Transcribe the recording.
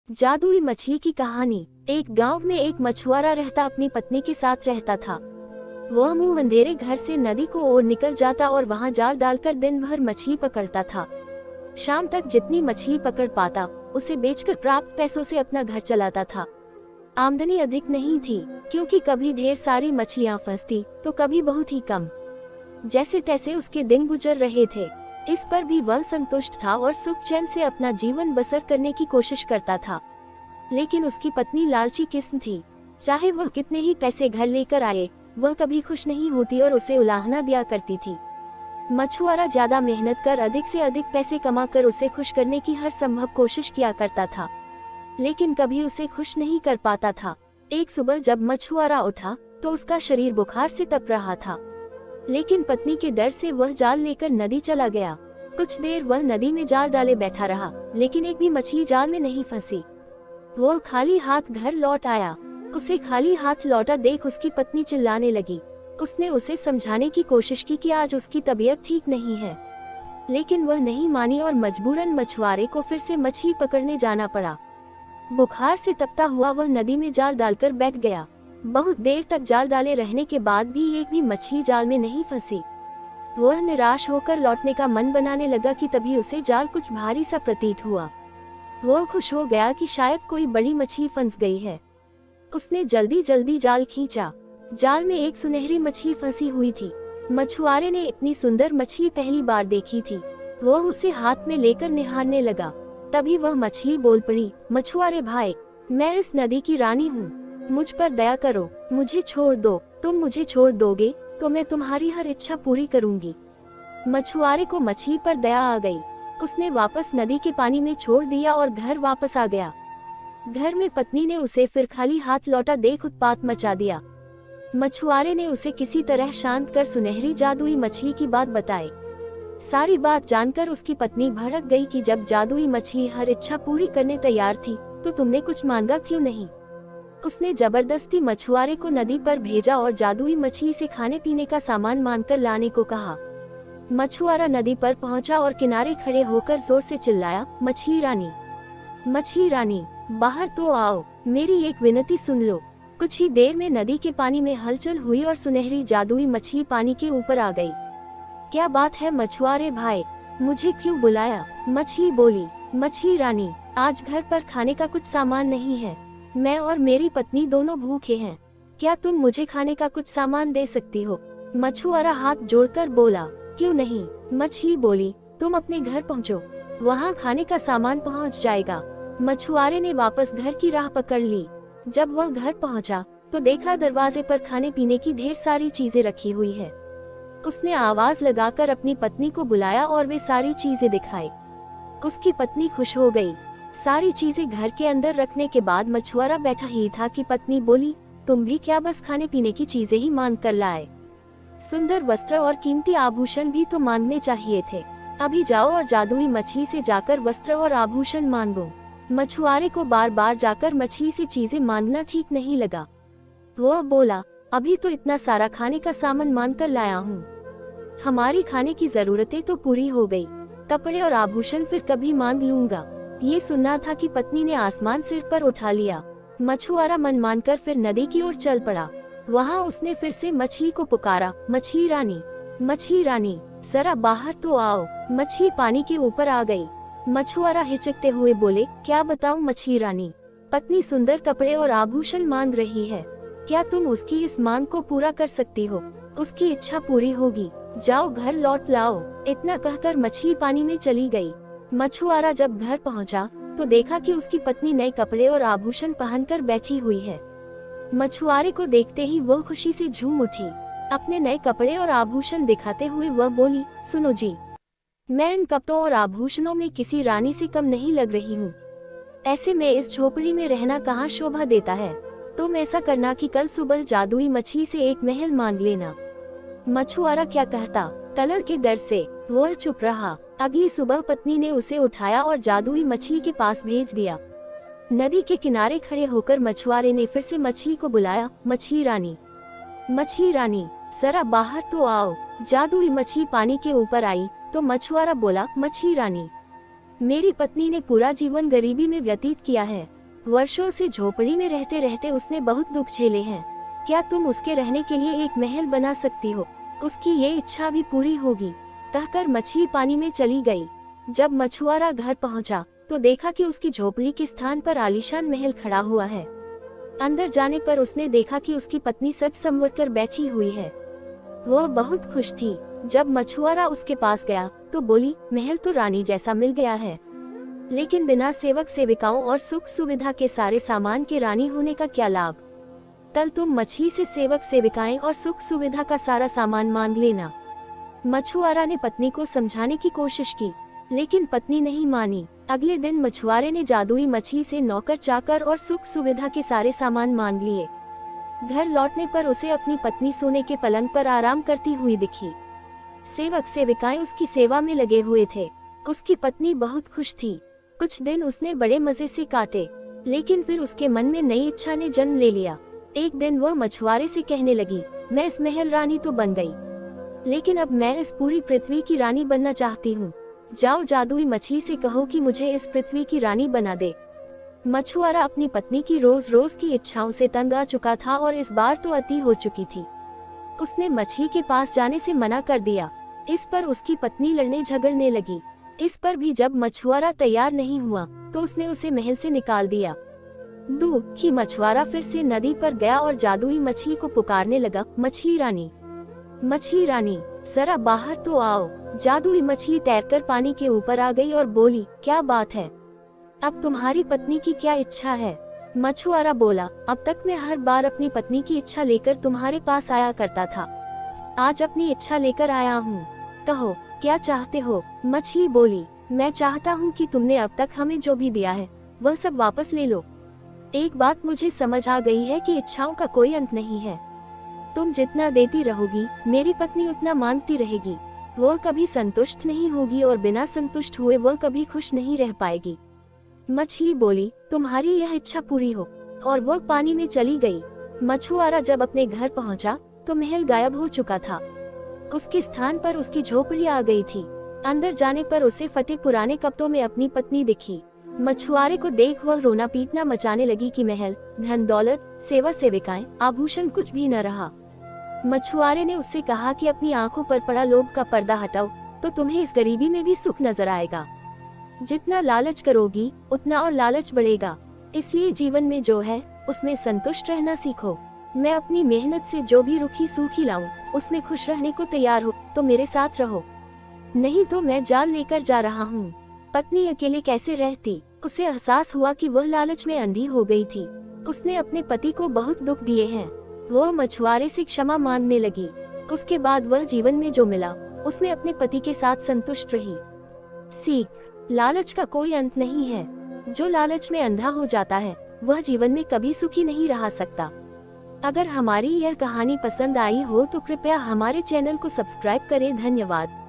जादुई मछली की कहानी। एक गांव में एक मछुआरा रहता अपनी पत्नी के साथ रहता था। वह मुंह अंधेरे घर से नदी को ओर निकल जाता और वहां जाल डालकर दिन भर मछली पकड़ता था। शाम तक जितनी मछली पकड़ पाता उसे बेचकर प्राप्त पैसों से अपना घर चलाता था। आमदनी अधिक नहीं थी, क्योंकि कभी ढेर सारी मछलियां फंसती तो कभी बहुत ही कम। जैसे तैसे उसके दिन गुजर रहे थे। इस पर भी वह संतुष्ट था और सुख चैन से अपना जीवन बसर करने की कोशिश करता था। लेकिन उसकी पत्नी लालची किस्म थी। चाहे वह कितने ही पैसे घर लेकर आए, वह कभी खुश नहीं होती और उसे उलाहना दिया करती थी। मछुआरा ज्यादा मेहनत कर अधिक से अधिक पैसे कमाकर उसे खुश करने की हर संभव कोशिश किया करता था, लेकिन कभी उसे खुश नहीं कर पाता था। एक सुबह जब मछुआरा उठा तो उसका शरीर बुखार से तप रहा था, लेकिन पत्नी के डर से वह जाल लेकर नदी चला गया। कुछ देर वह नदी में जाल डाले बैठा रहा, लेकिन एक भी मछली जाल में नहीं फंसी। वह खाली हाथ घर लौट आया। उसे खाली हाथ लौटा देख उसकी पत्नी चिल्लाने लगी। उसने उसे समझाने की कोशिश की कि आज उसकी तबीयत ठीक नहीं है, लेकिन वह नहीं मानी और मजबूरन मछुआरे को फिर से मछली पकड़ने जाना पड़ा। बुखार से तपता हुआ वह नदी में जाल डालकर बैठ गया। बहुत देर तक जाल डाले रहने के बाद भी एक भी मछली जाल में नहीं फंसी। वह निराश होकर लौटने का मन बनाने लगा कि तभी उसे जाल कुछ भारी सा प्रतीत हुआ। वह खुश हो गया कि शायद कोई बड़ी मछली फंस गई है। उसने जल्दी जल्दी जाल खींचा। जाल में एक सुनहरी मछली फंसी हुई थी। मछुआरे ने इतनी सुंदर मछली पहली बार देखी थी। वह उसे हाथ में लेकर निहारने लगा। तभी वह मछली बोल पड़ी, मछुआरे भाई, मैं इस नदी की रानी हूँ, मुझ पर दया करो, मुझे छोड़ दो। तुम मुझे छोड़ दोगे तो मैं तुम्हारी हर इच्छा पूरी करूंगी। मछुआरे को मछली पर दया आ गई। उसने वापस नदी के पानी में छोड़ दिया और घर वापस आ गया। घर में पत्नी ने उसे फिर खाली हाथ लौटा देख उत्पात मचा दिया। मछुआरे ने उसे किसी तरह शांत कर सुनहरी जादुई मछली की बात बताई। सारी बात जानकर उसकी पत्नी भड़क गई कि जब जादुई मछली हर इच्छा पूरी करने तैयार थी तो तुमने कुछ मांगा क्यों नहीं। उसने जबरदस्ती मछुआरे को नदी पर भेजा और जादुई मछली से खाने पीने का सामान मांगकर लाने को कहा। मछुआरा नदी पर पहुंचा और किनारे खड़े होकर जोर से चिल्लाया, मछली रानी, बाहर तो आओ, मेरी एक विनती सुन लो। कुछ ही देर में नदी के पानी में हलचल हुई और सुनहरी जादुई मछली पानी के ऊपर आ गई। क्या बात है मछुआरे भाई, मुझे क्यों बुलाया। मछली बोली, मछली रानी, आज घर पर खाने का कुछ सामान नहीं है। मैं और मेरी पत्नी दोनों भूखे हैं। क्या तुम मुझे खाने का कुछ सामान दे सकती हो। मछुआरा हाथ जोड़कर बोला, क्यों नहीं। मछली बोली, तुम अपने घर पहुँचो, वहाँ खाने का सामान पहुँच जाएगा। मछुआरे ने वापस घर की राह पकड़ ली। जब वह घर पहुँचा तो देखा दरवाजे पर खाने पीने की ढेर सारी चीजें रखी हुई है। उसने आवाज लगाकर अपनी पत्नी को बुलाया और वे सारी चीजें दिखाई। उसकी पत्नी खुश हो गई। सारी चीजें घर के अंदर रखने के बाद मछुआरा बैठा ही था कि पत्नी बोली, तुम भी क्या बस खाने पीने की चीजें ही मांग कर लाए। सुंदर वस्त्र और कीमती आभूषण भी तो मांगने चाहिए थे। अभी जाओ और जादुई मछली से जाकर वस्त्र और आभूषण मांगो। मछुआरे को बार बार जाकर मछली से चीजें मांगना ठीक नहीं लगा। वह बोला, अभी तो इतना सारा खाने का सामान मांग कर लाया हूँ, हमारी खाने की जरूरतें तो पूरी हो गई, कपड़े और आभूषण फिर कभी मांग लूंगा। ये सुनना था कि पत्नी ने आसमान सिर पर उठा लिया। मछुआरा मन मानकर फिर नदी की ओर चल पड़ा। वहाँ उसने फिर से मछली को पुकारा, मछली रानी, जरा बाहर तो आओ। मछली पानी के ऊपर आ गई। मछुआरा हिचकते हुए बोले, क्या बताऊं मछली रानी, पत्नी सुंदर कपड़े और आभूषण मांग रही है। क्या तुम उसकी इस मांग को पूरा कर सकती हो। उसकी इच्छा पूरी होगी, जाओ घर लौट लाओ। इतना कहकर मछली पानी में चली गई। मछुआरा जब घर पहुंचा तो देखा कि उसकी पत्नी नए कपड़े और आभूषण पहनकर बैठी हुई है। मछुआरे को देखते ही वह खुशी से झूम उठी। अपने नए कपड़े और आभूषण दिखाते हुए वह बोली, सुनो जी, मैं इन कपड़ों और आभूषणों में किसी रानी से कम नहीं लग रही हूँ। ऐसे में इस झोपड़ी में रहना कहाँ शोभा देता है। तुम ऐसा करना कि कल सुबह जादुई मछली से एक महल मांग लेना। मछुआरा क्या कहता, कलर के डर से वह चुप रहा। अगली सुबह पत्नी ने उसे उठाया और जादुई मछली के पास भेज दिया। नदी के किनारे खड़े होकर मछुआरे ने फिर से मछली को बुलाया, मछली रानी, जरा बाहर तो आओ। जादुई मछली पानी के ऊपर आई तो मछुआरा बोला, मछली रानी, मेरी पत्नी ने पूरा जीवन गरीबी में व्यतीत किया है। वर्षों से झोपड़ी में रहते रहते उसने बहुत दुख झेले हैं। क्या तुम उसके रहने के लिए एक महल बना सकती हो? उसकी ये इच्छा भी पूरी होगी। कहकर मछली पानी में चली गई। जब मछुआरा घर पहुंचा तो देखा कि उसकी झोपड़ी के स्थान पर आलीशान महल खड़ा हुआ है। अंदर जाने पर उसने देखा कि उसकी पत्नी सज संवर कर बैठी हुई है। वह बहुत खुश थी। जब मछुआरा उसके पास गया तो बोली, महल तो रानी जैसा मिल गया है, लेकिन बिना सेवक सेविकाओं और सुख सुविधा के सारे सामान के रानी होने का क्या लाभ? कल तुम मछली से सेवक सेविकाएं और सुख सुविधा का सारा सामान मांग लेना। मछुआरा ने पत्नी को समझाने की कोशिश की, लेकिन पत्नी नहीं मानी। अगले दिन मछुआरे ने जादुई मछली से नौकर चाकर और सुख सुविधा के सारे सामान मांग लिए। घर लौटने पर उसे अपनी पत्नी सोने के पलंग पर आराम करती हुई दिखी। सेवक सेविकाएं उसकी सेवा में लगे हुए थे। उसकी पत्नी बहुत खुश थी। कुछ दिन उसने बड़े मजे से काटे, लेकिन फिर उसके मन में नई इच्छा ने जन्म ले लिया। एक दिन वह मछुआरे से कहने लगी, मैं इस महल रानी तो बन गई, लेकिन अब मैं इस पूरी पृथ्वी की रानी बनना चाहती हूँ। जाओ जादुई मछली से कहो कि मुझे इस पृथ्वी की रानी बना दे। मछुआरा अपनी पत्नी की रोज रोज की इच्छाओं से तंग आ चुका था और इस बार तो अति हो चुकी थी। उसने मछली के पास जाने से मना कर दिया। इस पर उसकी पत्नी लड़ने झगड़ने लगी। इस पर भी जब मछुआरा तैयार नहीं हुआ तो उसने उसे महल से निकाल दिया। दुखी मछुआरा फिर से नदी पर गया और जादुई मछली को पुकारने लगा, मछली रानी, जरा बाहर तो आओ। जादुई मछली तैरकर पानी के ऊपर आ गई और बोली, क्या बात है? अब तुम्हारी पत्नी की क्या इच्छा है? मछुआरा बोला, अब तक मैं हर बार अपनी पत्नी की इच्छा लेकर तुम्हारे पास आया करता था, आज अपनी इच्छा लेकर आया हूँ। कहो क्या चाहते हो? मछली बोली, मैं चाहता हूँ कि तुमने अब तक हमें जो भी दिया है वह सब वापस ले लो। एक बात मुझे समझ आ गई है कि इच्छाओं का कोई अंत नहीं है। तुम जितना देती रहोगी मेरी पत्नी उतना मांगती रहेगी। वह कभी संतुष्ट नहीं होगी और बिना संतुष्ट हुए वह कभी खुश नहीं रह पाएगी। मछली बोली, तुम्हारी यह इच्छा पूरी हो, और वह पानी में चली गई। मछुआरा जब अपने घर पहुंचा तो महल गायब हो चुका था। उसके स्थान पर उसकी झोपड़ी आ गई थी। अंदर जाने पर उसे फटे पुराने कपड़ों में अपनी पत्नी दिखी। मछुआरे को देख वह रोना पीटना मचाने लगी कि महल, धन दौलत, सेवा सेविकाएं, आभूषण कुछ भी न रहा। मछुआरे ने उससे कहा कि अपनी आंखों पर पड़ा लोभ का पर्दा हटाओ तो तुम्हें इस गरीबी में भी सुख नजर आएगा। जितना लालच करोगी उतना और लालच बढ़ेगा, इसलिए जीवन में जो है उसमें संतुष्ट रहना सीखो। मैं अपनी मेहनत से जो भी रुखी सूखी लाऊं उसमें खुश रहने को तैयार हो तो मेरे साथ रहो, नहीं तो मैं जाल लेकर जा रहा हूँ। पत्नी अकेले कैसे रहती? उसे एहसास हुआ कि वह लालच में अंधी हो गई थी। उसने अपने पति को बहुत दुख दिए हैं। वह मछुआरे से क्षमा मांगने लगी। उसके बाद वह जीवन में जो मिला उसमें अपने पति के साथ संतुष्ट रही। सीख, लालच का कोई अंत नहीं है। जो लालच में अंधा हो जाता है वह जीवन में कभी सुखी नहीं रह सकता। अगर हमारी यह कहानी पसंद आई हो तो कृपया हमारे चैनल को सब्सक्राइब करें। धन्यवाद।